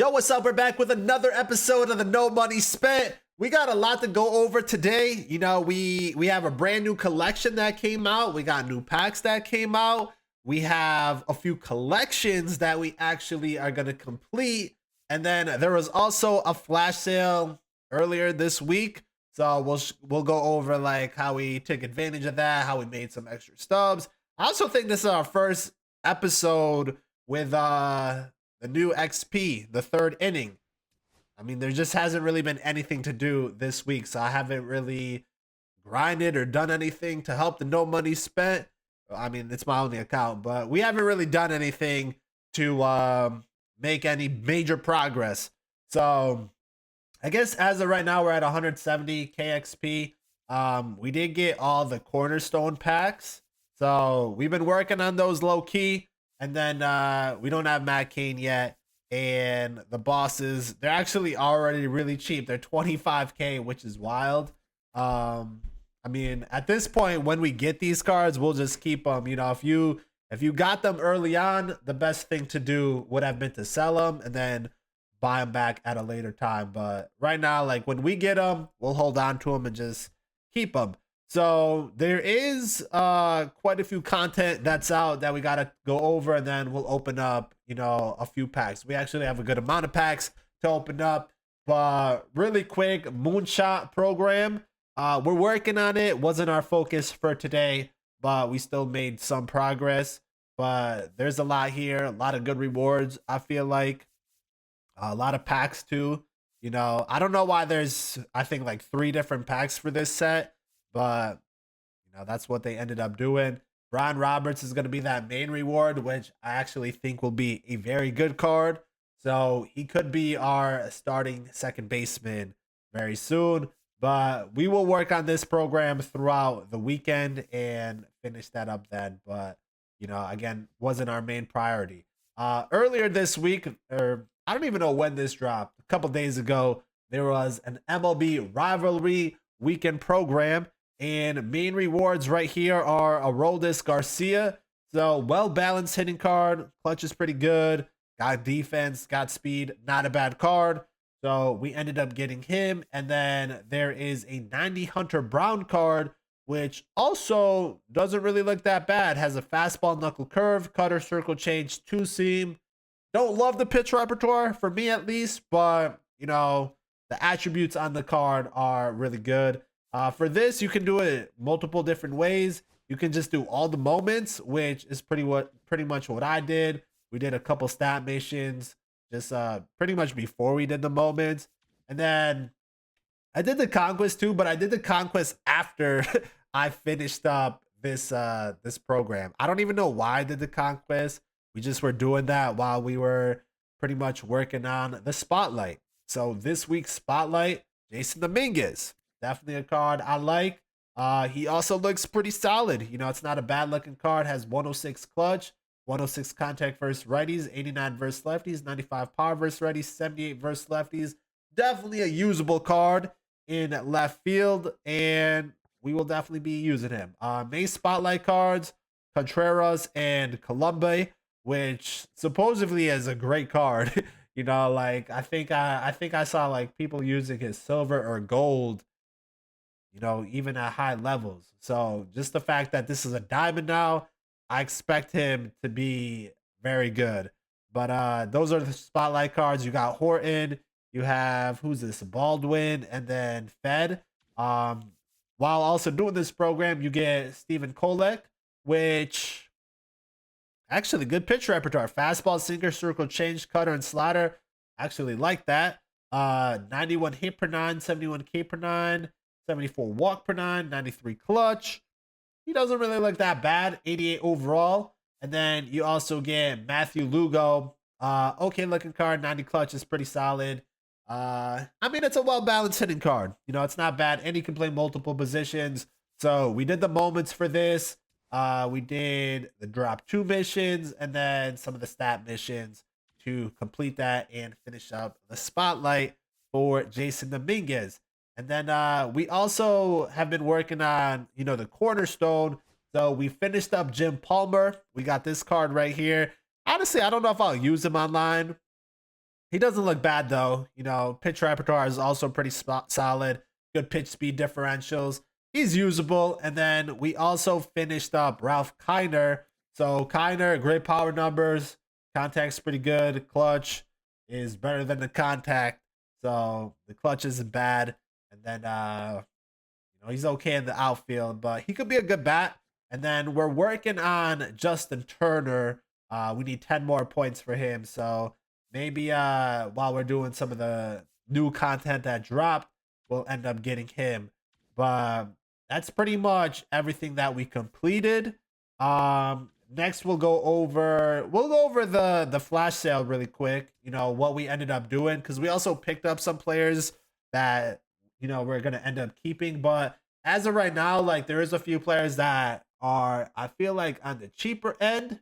Yo, what's up? We're back with another episode of the No Money Spent. We got a lot to go over today. We have a brand new collection that came out. We got new packs that came out. We have a few collections that we actually are going to complete. And then there was also a flash sale earlier this week. So we'll go over like how we took advantage of that, how we made some extra stubs. I also think this is our first episode with the new XP, the third inning. I mean, there just hasn't really been anything to do this week, so I haven't really grinded or done anything to help the no money spent. I mean, it's my only account, but we haven't really done anything to make any major progress. So I guess as of right now, we're at 170 KXP. We did get all the cornerstone packs, so we've been working on those low key. And then we don't have Matt Cain yet. And the bosses, they're actually already really cheap. They're 25K, which is wild. I mean, at this point, when we get these cards, we'll just keep them. You know, if you got them early on, the best thing to do would have been to sell them and then buy them back at a later time. But right now, like when we get them, we'll hold on to them and just keep them. So there is quite a few content that's out that we got to go over, and then we'll open up, a few packs. We actually have a good amount of packs to open up, but really quick, Moonshot program. We're working on it. Wasn't our focus for today, but we still made some progress. But there's a lot here, a lot of good rewards. I feel like a lot of packs too. I don't know why there's, I think like 3 different packs for this set. But, that's what they ended up doing. Brian Roberts is going to be that main reward, which I actually think will be a very good card. So he could be our starting second baseman very soon. But we will work on this program throughout the weekend and finish that up then. But, again, wasn't our main priority. Earlier this week, or I don't even know when this dropped, a couple days ago, there was an MLB rivalry weekend program. And main rewards right here are Aroldis Garcia. So well-balanced hitting card. Clutch is pretty good. Got defense, got speed. Not a bad card. So we ended up getting him. And then there is a 90 Hunter Brown card, which also doesn't really look that bad. Has a fastball, knuckle curve, cutter, circle change, 2-seam. Don't love the pitch repertoire, for me at least. But, the attributes on the card are really good. For this, you can do it multiple different ways. You can just do all the moments, which is pretty much what I did. We did a couple stat missions just pretty much before we did the moments. And then I did the Conquest too, but I did the Conquest after I finished up this program. I don't even know why I did the Conquest. We just were doing that while we were pretty much working on the Spotlight. So this week's Spotlight, Jason Dominguez. Definitely a card I like. He also looks pretty solid. It's not a bad looking card. Has 106 clutch, 106 contact versus righties, 89 versus lefties, 95 power versus righties, 78 versus lefties. Definitely a usable card in left field, and we will definitely be using him. Main spotlight cards, Contreras and Colombe, which supposedly is a great card. I think I saw like people using his silver or gold, even at high levels. So just the fact that this is a diamond now, I expect him to be very good. But those are the spotlight cards. You got Horton, you have, who's this, Baldwin, and then Fed. While also doing this program, you get Steven Kolek, which actually good pitch repertoire. Fastball, sinker, circle, change, cutter, and slider. Actually like that. 91 hit per 9, 71 K per 9. 74 walk per 9, 93 clutch. He doesn't really look that bad. 88 overall. And then you also get Matthew Lugo. Okay looking card. 90 clutch is pretty solid. I mean, it's a well-balanced hitting card. It's not bad. And he can play multiple positions. So we did the moments for this. We did the drop 2 missions and then some of the stat missions to complete that and finish up the spotlight for Jason Dominguez. And then we also have been working on, the cornerstone. So we finished up Jim Palmer. We got this card right here. Honestly, I don't know if I'll use him online. He doesn't look bad though. You know, pitch repertoire is also pretty solid. Good pitch speed differentials. He's usable. And then we also finished up Ralph Kiner. So Kiner, great power numbers. Contact's pretty good. Clutch is better than the contact. So the clutch isn't bad. And then he's okay in the outfield, but he could be a good bat. And then we're working on Justin Turner. We need 10 more points for him. So maybe while we're doing some of the new content that dropped, we'll end up getting him. But that's pretty much everything that we completed. Next we'll go over the flash sale really quick. You know, what we ended up doing, because we also picked up some players that we're gonna end up keeping. But as of right now, like, there is a few players that are, I feel like, on the cheaper end.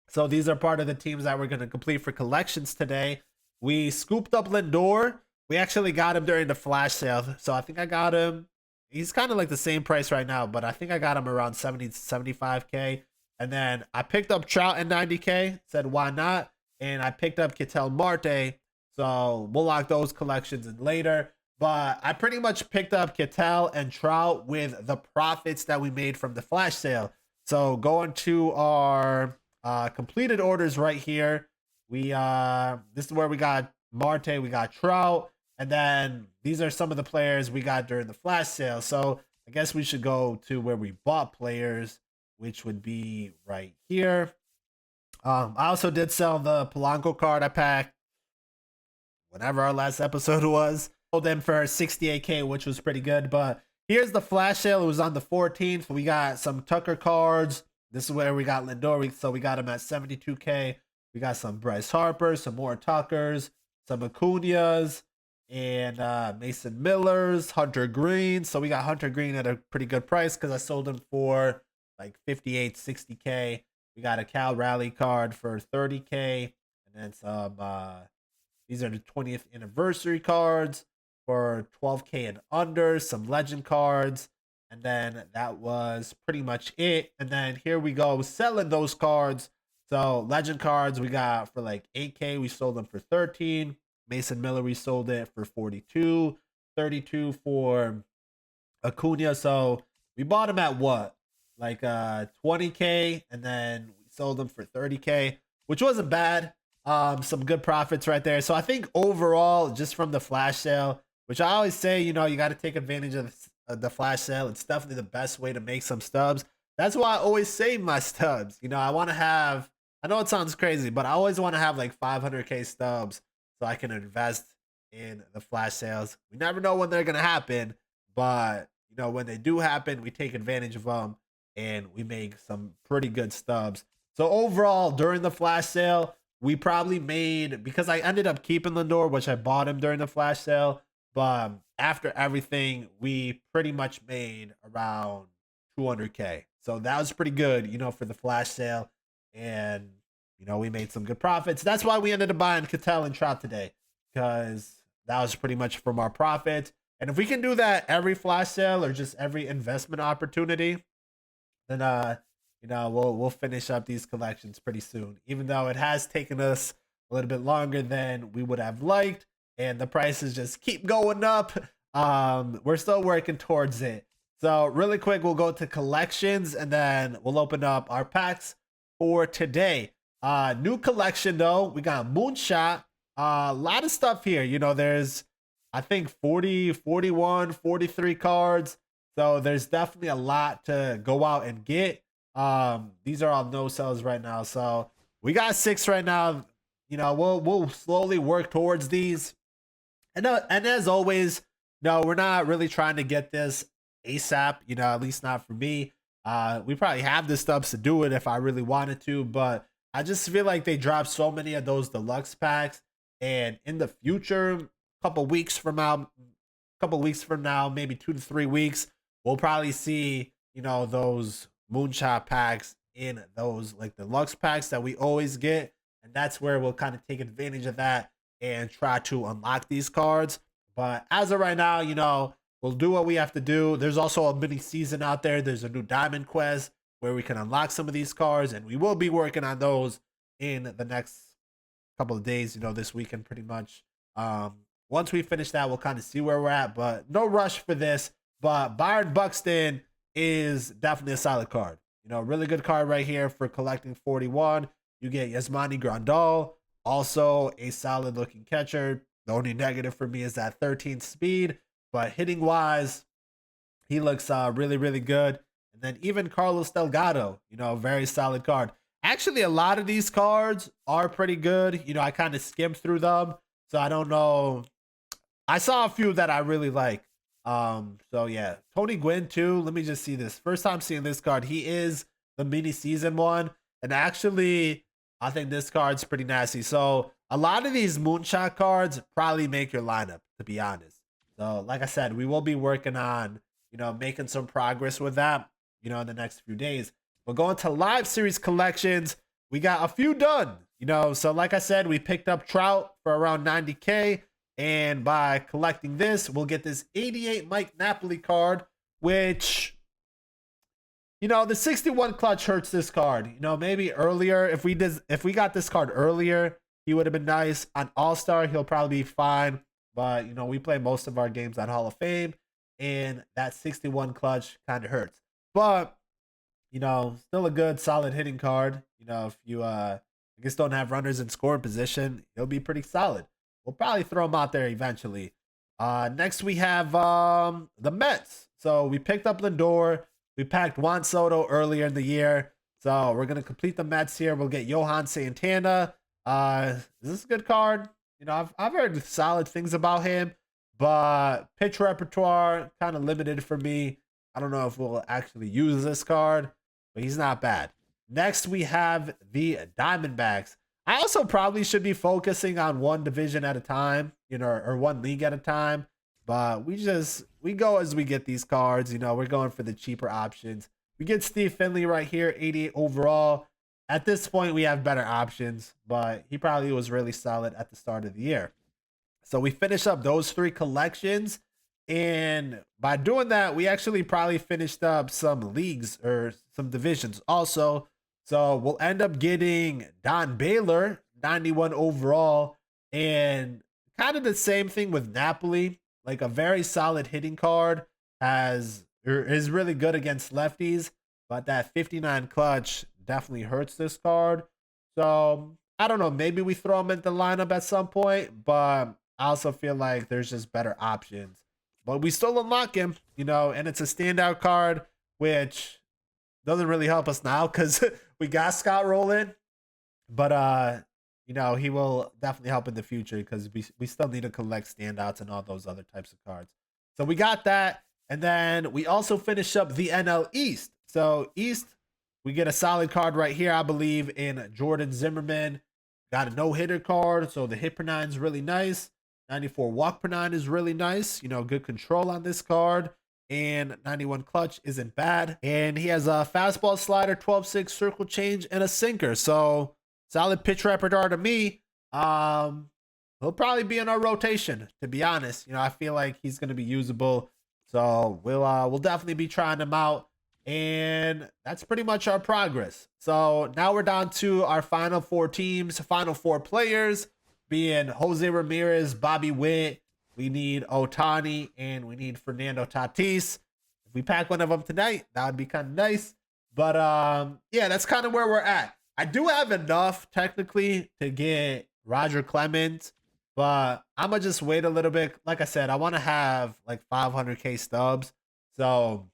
So these are part of the teams that we're gonna complete for collections today. We scooped up Lindor. We actually got him during the flash sale. So I think I got him. He's kind of like the same price right now, but I think I got him around 70 to 75K. And then I picked up Trout at 90K. Said, why not? And I picked up Ketel Marte. So we'll lock those collections in later. But I pretty much picked up Ketel and Trout with the profits that we made from the flash sale. So going to our completed orders right here. This is where we got Marte, we got Trout, and then these are some of the players we got during the flash sale. So I guess we should go to where we bought players, which would be right here. I also did sell the Polanco card I packed whenever our last episode was. Sold them for 68K, which was pretty good. But here's the flash sale. It was on the 14th. We got some Tucker cards. This is where we got Lindor. So we got him at 72K. We got some Bryce Harper, some more Tuckers, some Acuñas, and Mason Millers, Hunter Green. So we got Hunter Green at a pretty good price because I sold him for like 58, 60K. We got a Cal Rally card for 30K. And then some, these are the 20th anniversary cards for 12K and under, some legend cards. And then that was pretty much it. And then here we go selling those cards. So legend cards we got for like 8K. We sold them for 13. Mason Miller, we sold it for 42. 32 for Acuna. So we bought him at what? Like 20K, and then we sold them for 30K, which wasn't bad. Some good profits right there. So I think overall, just from the flash sale, which I always say, you got to take advantage of the flash sale. It's definitely the best way to make some stubs. That's why I always save my stubs. I want to have, I know it sounds crazy, but I always want to have like 500K stubs so I can invest in the flash sales. We never know when they're going to happen, but when they do happen, we take advantage of them and we make some pretty good stubs. So overall, during the flash sale, we probably made, because I ended up keeping Lindor, which I bought him during the flash sale, but after everything, we pretty much made around 200K. So that was pretty good, for the flash sale. And, we made some good profits. That's why we ended up buying Ketel and Trout today, because that was pretty much from our profit. And if we can do that every flash sale or just every investment opportunity, then, we'll finish up these collections pretty soon, even though it has taken us a little bit longer than we would have liked. And the prices just keep going up. We're still working towards it. So really quick, we'll go to collections and then we'll open up our packs for today. New collection though, we got Moonshot. A lot of stuff here. There's, I think 40, 41, 43 cards. So there's definitely a lot to go out and get. These are all no sells right now. So we got 6 right now. We'll slowly work towards these. And as always, we're not really trying to get this ASAP, at least not for me. We probably have the stubs to do it if I really wanted to, but I just feel like they dropped so many of those deluxe packs. And in the future, a couple weeks from now, maybe 2 to 3 weeks, we'll probably see, those Moonshot packs in those like deluxe packs that we always get. And that's where we'll kind of take advantage of that and try to unlock these cards. But as of right now, we'll do what we have to do. There's also a mini season out there. There's a new diamond quest where we can unlock some of these cards, and we will be working on those in the next couple of days, this weekend pretty much. Once we finish that, we'll kind of see where we're at, but no rush for this. But Byron Buxton is definitely a solid card. Really good card right here for collecting 41. You get Yasmani Grandal, also a solid looking catcher. The only negative for me is that 13th speed, but hitting wise, he looks really, really good. And then even Carlos Delgado, very solid card. Actually, a lot of these cards are pretty good. I kind of skimmed through them, so I don't know. I saw a few that I really like. So yeah, Tony Gwynn too. Let me just see this. First time seeing this card. He is the mini season one, and actually, I think this card's pretty nasty. So a lot of these moonshot cards probably make your lineup, to be honest. So like I said, we will be working on making some progress with that, in the next few days. We're going to live series collections. We got a few done, So like I said, we picked up Trout for around 90K. And by collecting this, we'll get this 88 Mike Napoli card, which, the 61 clutch hurts this card. Maybe earlier, if we got this card earlier, he would have been nice. On All-Star, he'll probably be fine. But, we play most of our games at Hall of Fame, and that 61 clutch kind of hurts. But, still a good, solid hitting card. If you, I guess, don't have runners in scoring position, he'll be pretty solid. We'll probably throw him out there eventually. Next, we have the Mets. So we picked up Lindor. We packed Juan Soto earlier in the year. So we're going to complete the Mets here. We'll get Johan Santana. Is this a good card? I've heard solid things about him, but pitch repertoire kind of limited for me. I don't know if we'll actually use this card, but he's not bad. Next, we have the Diamondbacks. I also probably should be focusing on one division at a time, or one league at a time. But we go as we get these cards. We're going for the cheaper options. We get Steve Finley right here, 88 overall. At this point, we have better options, but he probably was really solid at the start of the year. So we finish up those three collections. And by doing that, we actually probably finished up some leagues or some divisions also. So we'll end up getting Don Baylor, 91 overall, and kind of the same thing with Napoli, like a very solid hitting card, is really good against lefties, but that 59 clutch definitely hurts this card. So I don't know, maybe we throw him into the lineup at some point, but I also feel like there's just better options. But we still unlock him, and it's a standout card, which doesn't really help us now because we got Scott rolling, but he will definitely help in the future because we still need to collect standouts and all those other types of cards. So we got that, and then we also finish up the NL East. So East, we get a solid card right here, I believe, in Jordan Zimmerman. Got a no-hitter card, so the hit per 9 is really nice. 94 walk per 9 is really nice. Good control on this card. And 91 clutch isn't bad. And he has a fastball, slider, 12-6 circle change, and a sinker. So solid pitch repertoire to me. He'll probably be in our rotation, to be honest. I feel like he's going to be usable. So we'll definitely be trying him out. And that's pretty much our progress. So now we're down to our final four teams, final four players, being Jose Ramirez, Bobby Witt. We need Ohtani, and we need Fernando Tatis. If we pack one of them tonight, that would be kind of nice. But yeah, that's kind of where we're at. I do have enough technically to get Roger Clemens, but I'm gonna just wait a little bit. Like I said, I want to have like 500K stubs. So,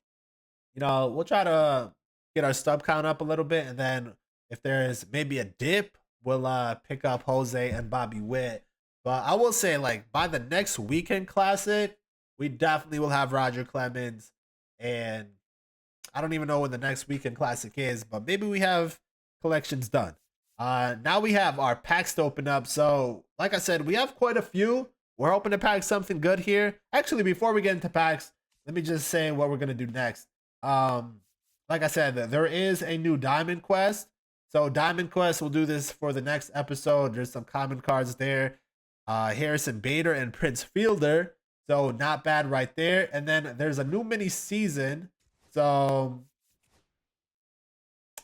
we'll try to get our stub count up a little bit, and then if there's maybe a dip, we'll pick up Jose and Bobby Witt. But I will say, like, by the next weekend classic, we definitely will have Roger Clemens. And I don't even know when the next weekend classic is, but maybe we have collections done. Now we have our packs to open up. So, like I said, we have quite a few. We're hoping to pack something good here. Actually, before we get into packs, let me just say what we're going to do next. Like I said, there is a new Diamond Quest. So, Diamond Quest, we'll do this for the next episode. There's some common cards there. Harrison Bader and Prince Fielder. So not bad right there. And then there's a new mini season. So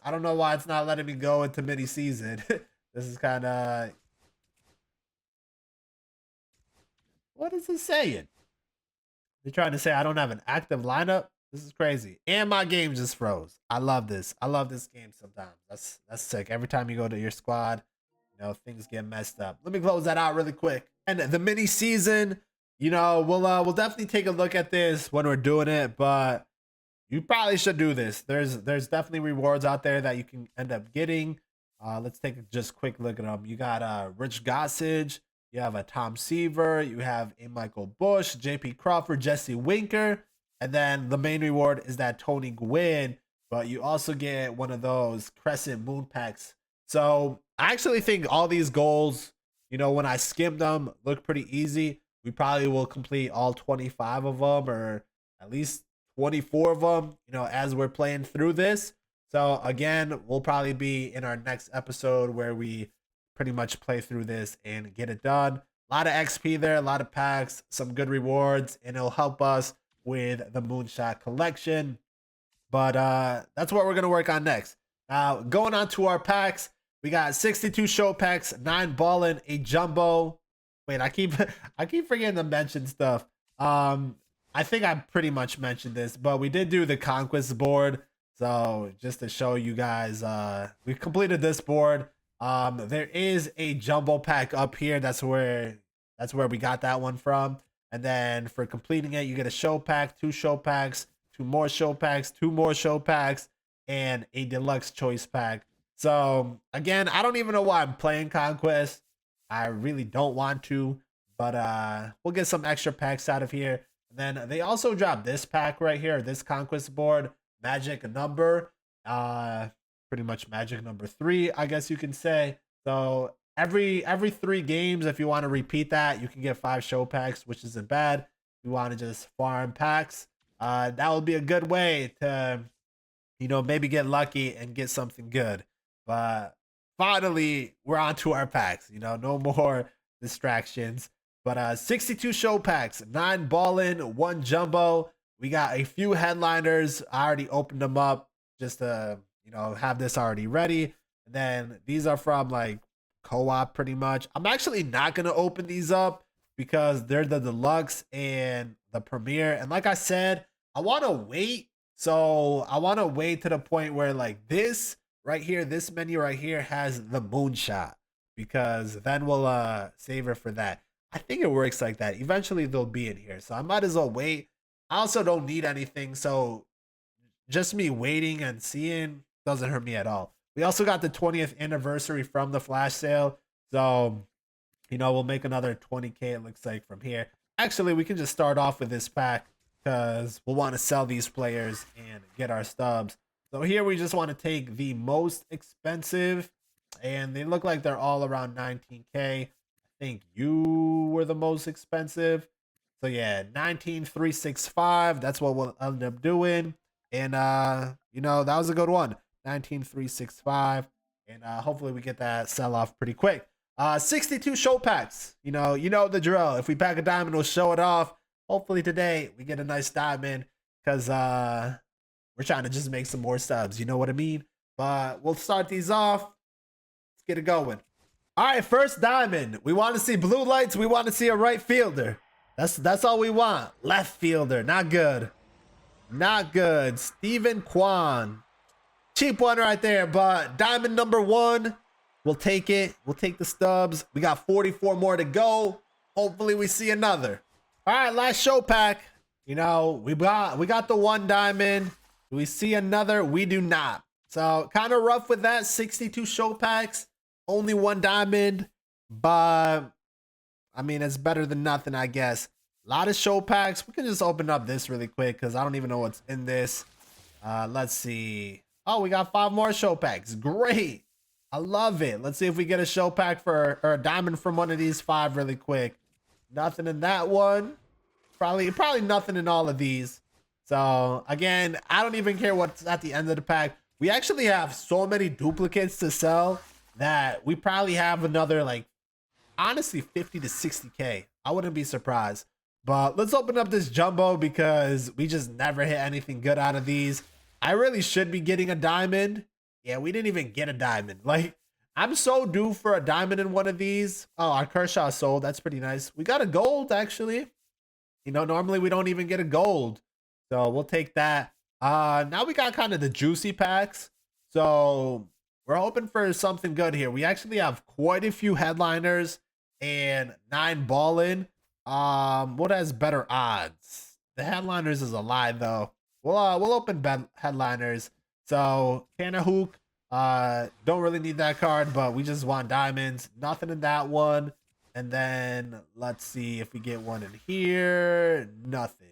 I don't know why it's not letting me go into mini season. This is kind of What is it saying? They're trying to say I don't have an active lineup. This is crazy. And my game just froze. I love this. I love this game sometimes. That's sick. Every time you go to your squad, you know, things get messed up. Let me close that out really quick. And the mini season, you know, we'll definitely take a look at this when we're doing it, but you probably should do this. There's definitely rewards out there that you can end up getting. Let's take a just quick look at them. You got Rich Gossage, you have a Tom Seaver, you have a Michael Bush, JP Crawford, Jesse Winker, and then the main reward is that Tony Gwynn, but you also get one of those Crescent Moon packs. So I actually think all these goals, you know, when I skimmed them, look pretty easy. We probably will complete all 25 of them, or at least 24 of them, you know, as we're playing through this. So again, we'll probably be in our next episode where we pretty much play through this and get it done. A lot of XP there, a lot of packs, some good rewards, and it'll help us with the Moonshot collection. But that's what we're going to work on next. Now, going on to our packs, we got 62 show packs, 9 ballin', a jumbo. Wait, I keep forgetting to mention stuff. I think I pretty much mentioned this, but we did do the Conquest board. So just to show you guys, we completed this board. There is a jumbo pack up here. That's where we got that one from. And then for completing it, you get a show pack, 2 show packs, 2 more show packs, 2 more show packs, and a deluxe choice pack. So again, I don't even know why I'm playing Conquest. I really don't want to, but we'll get some extra packs out of here. And then they also dropped this pack right here, this Conquest board, magic number, pretty much magic number 3, I guess you can say. So every 3 games, if you want to repeat that, you can get 5 show packs, which isn't bad. If you want to just farm packs, that would be a good way to, you know, maybe get lucky and get something good. But finally, we're on to our packs. You know, no more distractions. But 62 show packs, 9 ballin', 1 jumbo. We got a few headliners. I already opened them up just to, you know, have this already ready. And then these are from like co-op pretty much. I'm actually not going to open these up because they're the deluxe and the premiere. And like I said, I want to wait. So I want to wait to the point where like this right here, this menu right here has the moonshot, because then we'll save it for that. I think it works like that. Eventually they'll be in here. So I might as well wait. I also don't need anything, so just me waiting and seeing doesn't hurt me at all. We also got the 20th anniversary from the flash sale, so, you know, we'll make another 20K, it looks like, from here. Actually, we can just start off with this pack because we'll want to sell these players and get our stubs. So here we just want to take the most expensive, and they look like they're all around 19K. I think you were the most expensive. So yeah, 19,365. That's what we'll end up doing. And you know, that was a good one. 19,365. And hopefully we get that sell off pretty quick. 62 show packs. You know the drill. If we pack a diamond, we'll show it off. Hopefully today we get a nice diamond, because we're trying to just make some more subs. You know what I mean? But we'll start these off. Let's get it going. All right, first diamond. We want to see blue lights. We want to see a right fielder. That's all we want. Left fielder, not good. Not good. Steven Kwan. Cheap one right there, but diamond number 1. We'll take it. We'll take the stubs. We got 44 more to go. Hopefully we see another. All right, last show pack. You know, we got the 1 diamond. Do we see another? We do not. So kind of rough with that. 62 show packs. Only 1 diamond. But I mean, it's better than nothing, I guess. A lot of show packs. We can just open up this really quick because I don't even know what's in this. Let's see. Oh, we got 5 more show packs. Great. I love it. Let's see if we get a show pack or a diamond from one of these 5 really quick. Nothing in that one. Probably nothing in all of these. So again, I don't even care what's at the end of the pack. We actually have so many duplicates to sell that we probably have another, like, honestly 50 to 60K. I wouldn't be surprised. But let's open up this jumbo because we just never hit anything good out of these. I really should be getting a diamond. Yeah, we didn't even get a diamond. Like, I'm so due for a diamond in one of these. Oh, our Kershaw sold. That's pretty nice. We got a gold, actually. You know, normally we don't even get a gold. So we'll take that. Now we got kind of the juicy packs. So we're hoping for something good here. We actually have quite a few headliners and 9 ball-in. What has better odds? The headliners is a lie, though. We'll open headliners. So Canahook, don't really need that card, but we just want diamonds. Nothing in that one. And then let's see if we get one in here. Nothing.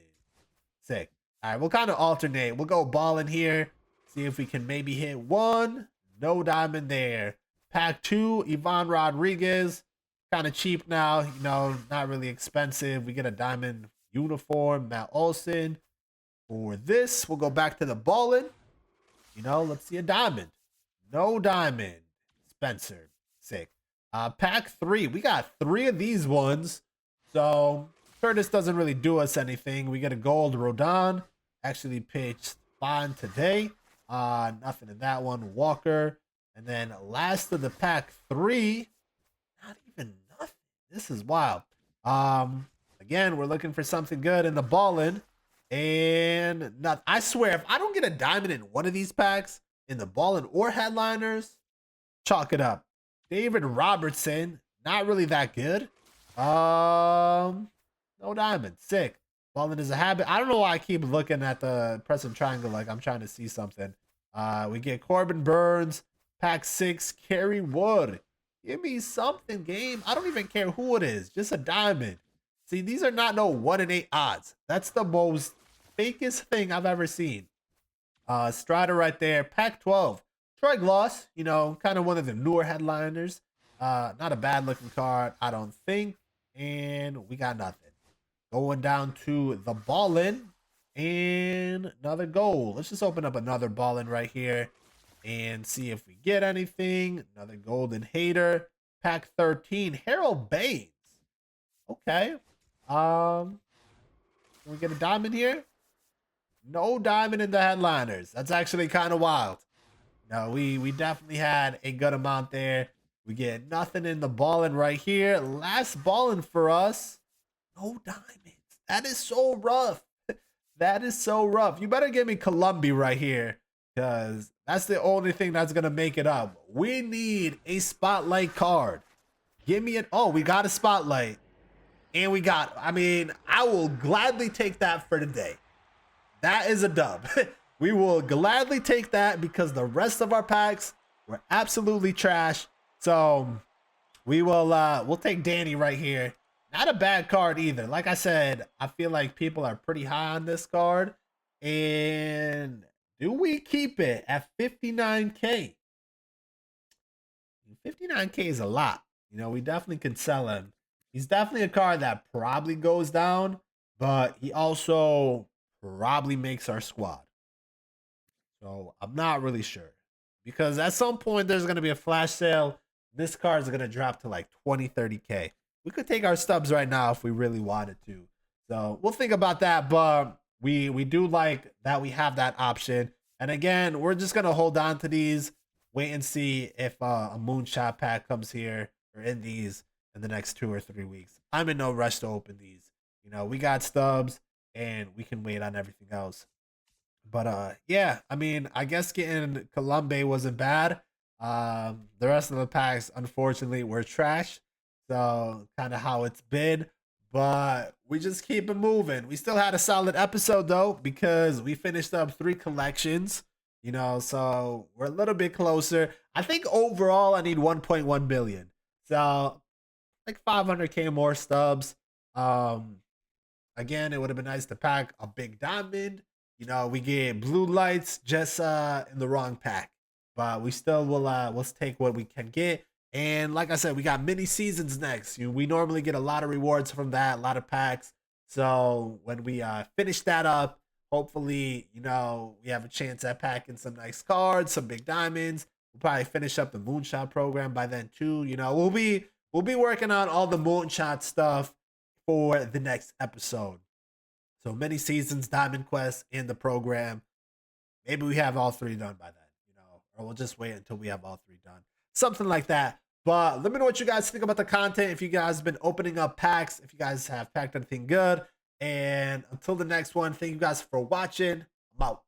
Sick. All right, we'll kind of alternate. We'll go ball in here. See if we can maybe hit one. No diamond there. Pack 2, Ivan Rodriguez. Kind of cheap now. You know, not really expensive. We get a diamond uniform. Matt Olson. For this, we'll go back to the ballin'. You know, let's see a diamond. No diamond. Spencer. Sick. Pack 3. We got 3 of these ones. So Curtis doesn't really do us anything. We get a gold. Rodon actually pitched fine today. Nothing in that one. Walker. And then last of the pack 3. Not even nothing. This is wild. Again, we're looking for something good in the ballin'. And not, I swear, if I don't get a diamond in one of these packs, in the ballin' or headliners, chalk it up. David Robertson, not really that good. No diamond. Sick. Ballin' is a habit. I don't know why I keep looking at the pressing triangle like I'm trying to see something. We get Corbin Burns, pack 6, Kerry Wood. Give me something, game. I don't even care who it is. Just a diamond. See, these are not no 1 in 8 odds. That's the most fakest thing I've ever seen. Strider right there. Pack 12. Troy Gloss, you know, kind of one of the newer headliners. Not a bad looking card, I don't think. And we got nothing. Going down to the ballin' and another goal. Let's just open up another ballin' right here and see if we get anything. Another golden hater. Pack 13. Harold Baines. Okay. Can we get a diamond here? No diamond in the headliners. That's actually kind of wild. No, we definitely had a good amount there. We get nothing in the ballin' right here. Last ballin' for us. No diamonds. That is so rough. That is so rough. You better give me Columbia right here, because that's the only thing that's going to make it up. We need a spotlight card. Give me it. Oh, we got a spotlight. And we got, I mean, I will gladly take that for today. That is a dub. We will gladly take that because the rest of our packs were absolutely trash. So we will, we'll take Danny right here. Not a bad card either. Like I said, I feel like people are pretty high on this card. And do we keep it at 59K? 59K is a lot. You know, we definitely could sell him. He's definitely a card that probably goes down, but he also probably makes our squad. So I'm not really sure. Because at some point, there's going to be a flash sale. This card is going to drop to like 20, 30K. We could take our stubs right now if we really wanted to. So we'll think about that, but we do like that we have that option. And again, we're just going to hold on to these, wait and see if a moonshot pack comes here or in these in the next 2 or 3 weeks. I'm in no rush to open these. You know, we got stubs and we can wait on everything else. But yeah, I mean, I guess getting Columbia wasn't bad. The rest of the packs, unfortunately, were trash. So kind of how it's been. But we just keep it moving. We still had a solid episode though, because we finished up 3 collections. You know, so we're a little bit closer. I think overall I need 1.1 billion. So like 500K more stubs. Again, it would have been nice to pack a big diamond. You know, we get blue lights just in the wrong pack. But we still will let's take what we can get. And like I said, we got mini seasons next. We normally get a lot of rewards from that, a lot of packs. So when we finish that up, hopefully, you know, we have a chance at packing some nice cards, some big diamonds. We'll probably finish up the moonshot program by then too. You know, we'll be working on all the moonshot stuff for the next episode. So many seasons, Diamond Quest, and the program. Maybe we have all 3 done by then, you know, or we'll just wait until we have all 3 done. something like that. But let me know what you guys think about the content. If you guys have been opening up packs, if you guys have packed anything good. And until the next one, thank you guys for watching. I'm out.